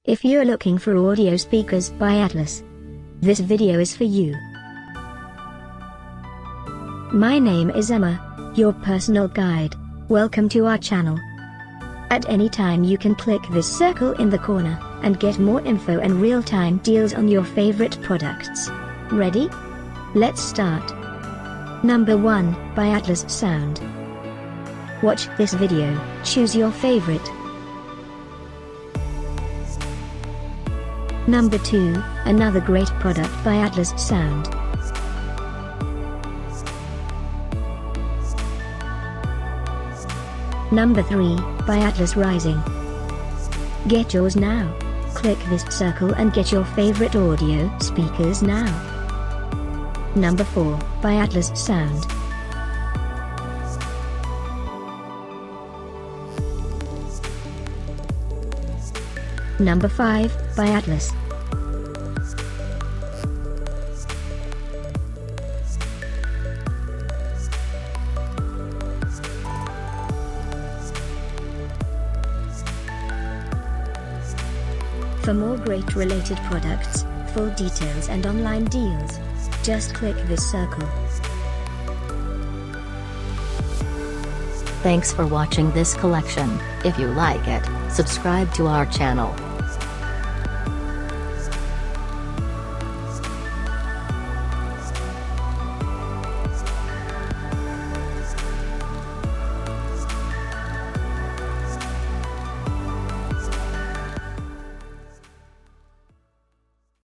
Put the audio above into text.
If you're looking for audio speakers by Atlas, this video is for you. My name is Emma, your personal guide. Welcome to our channel. At any time you can click this circle in the corner, and get more info and real-time deals on your favorite products. Ready? Let's start. Number 1, by Atlas Sound. Watch this video, choose your favorite. Number 2, another great product by Atlas Sound. Number 3, by Atlas Rising. Get yours now. Click this circle and get your favorite audio speakers now. Number 4, by Atlas Sound. Number 5, by Atlas. For more great related products, full details and online deals, just click this circle. Thanks for watching this collection. If you like it, subscribe to our channel.